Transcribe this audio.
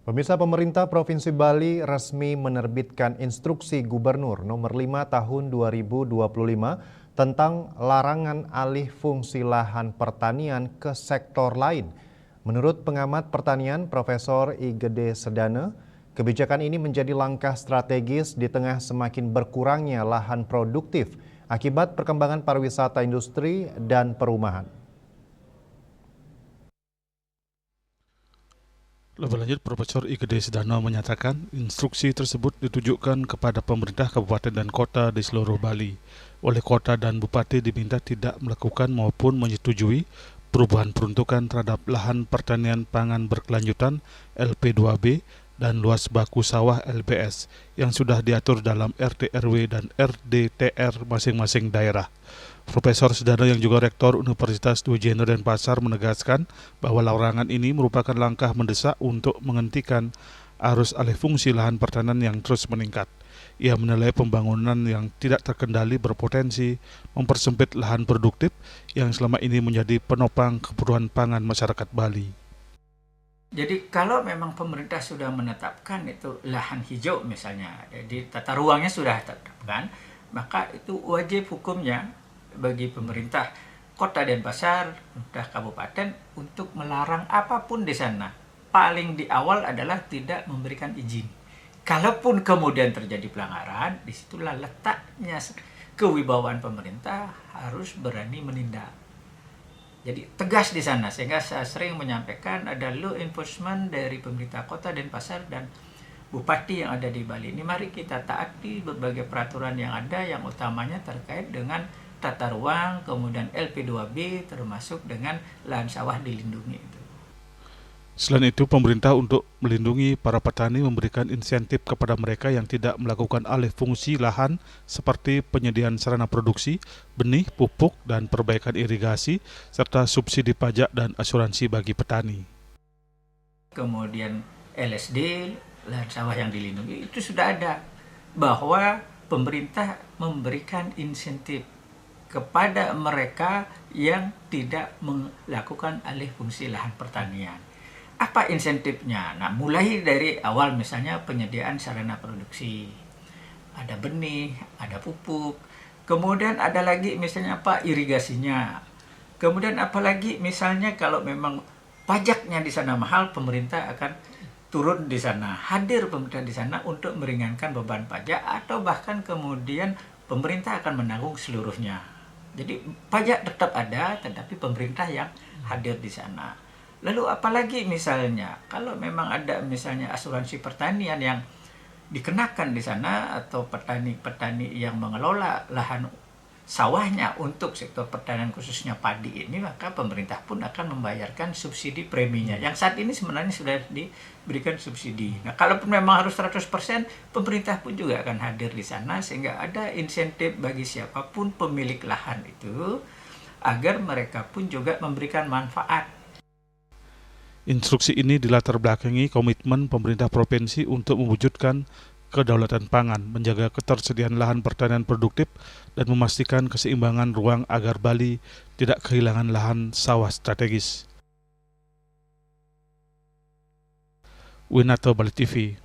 Pemirsa, pemerintah Provinsi Bali resmi menerbitkan Instruksi Gubernur Nomor 5 Tahun 2025 tentang larangan alih fungsi lahan pertanian ke sektor lain. Menurut pengamat pertanian Profesor I Gede Sedana, kebijakan ini menjadi langkah strategis di tengah semakin berkurangnya lahan produktif akibat perkembangan pariwisata industri dan perumahan. Lebih lanjut, Profesor I Gede Sedana menyatakan instruksi tersebut ditujukan kepada pemerintah kabupaten dan kota di seluruh Bali. Oleh kota dan bupati diminta tidak melakukan maupun menyetujui perubahan peruntukan terhadap lahan pertanian pangan berkelanjutan LP2B dan luas baku sawah LBS yang sudah diatur dalam RT RW dan RDTR masing-masing daerah. Profesor Sedana yang juga Rektor Universitas Dwi Jeno Denpasar menegaskan bahwa larangan ini merupakan langkah mendesak untuk menghentikan arus alih fungsi lahan pertanian yang terus meningkat. Ia menilai pembangunan yang tidak terkendali berpotensi mempersempit lahan produktif yang selama ini menjadi penopang kebutuhan pangan masyarakat Bali. Jadi kalau memang pemerintah sudah menetapkan itu lahan hijau misalnya, jadi tata ruangnya sudah ditetapkan, maka itu wajib hukumnya bagi pemerintah Kota Denpasar, pemerintah kabupaten untuk melarang apapun di sana. Paling di awal adalah tidak memberikan izin. Kalaupun kemudian terjadi pelanggaran, disitulah letaknya kewibawaan pemerintah harus berani menindak. Jadi tegas di sana, sehingga saya sering menyampaikan ada law enforcement dari pemerintah Kota Denpasar dan Bupati yang ada di Bali. Ini mari kita taati berbagai peraturan yang ada, yang utamanya terkait dengan tata ruang, kemudian LP2B, termasuk dengan lahan sawah dilindungi itu. Selain itu, pemerintah untuk melindungi para petani memberikan insentif kepada mereka yang tidak melakukan alih fungsi lahan seperti penyediaan sarana produksi, benih, pupuk, dan perbaikan irigasi, serta subsidi pajak dan asuransi bagi petani. Kemudian LSD, lahan sawah yang dilindungi, itu sudah ada, bahwa pemerintah memberikan insentif kepada mereka yang tidak melakukan alih fungsi lahan pertanian. Apa insentifnya? Nah, mulai dari awal misalnya penyediaan sarana produksi. Ada benih, ada pupuk. Kemudian ada lagi misalnya apa? Irigasinya. Kemudian apalagi misalnya kalau memang pajaknya di sana mahal, pemerintah akan turun di sana. Hadir pemerintah di sana untuk meringankan beban pajak, atau bahkan kemudian pemerintah akan menanggung seluruhnya. Jadi pajak tetap ada, tetapi pemerintah yang hadir di sana. Lalu apalagi misalnya kalau memang ada misalnya asuransi pertanian yang dikenakan di sana, atau petani-petani yang mengelola lahan sawahnya untuk sektor pertanian khususnya padi ini, maka pemerintah pun akan membayarkan subsidi preminya yang saat ini sebenarnya sudah diberikan subsidi. Nah, kalaupun memang harus 100%, pemerintah pun juga akan hadir di sana, sehingga ada insentif bagi siapapun pemilik lahan itu agar mereka pun juga memberikan manfaat. Instruksi ini dilatar belakangi komitmen pemerintah provinsi untuk mewujudkan kedaulatan pangan, menjaga ketersediaan lahan pertanian produktif, dan memastikan keseimbangan ruang agar Bali tidak kehilangan lahan sawah strategis. Winato, Bali TV.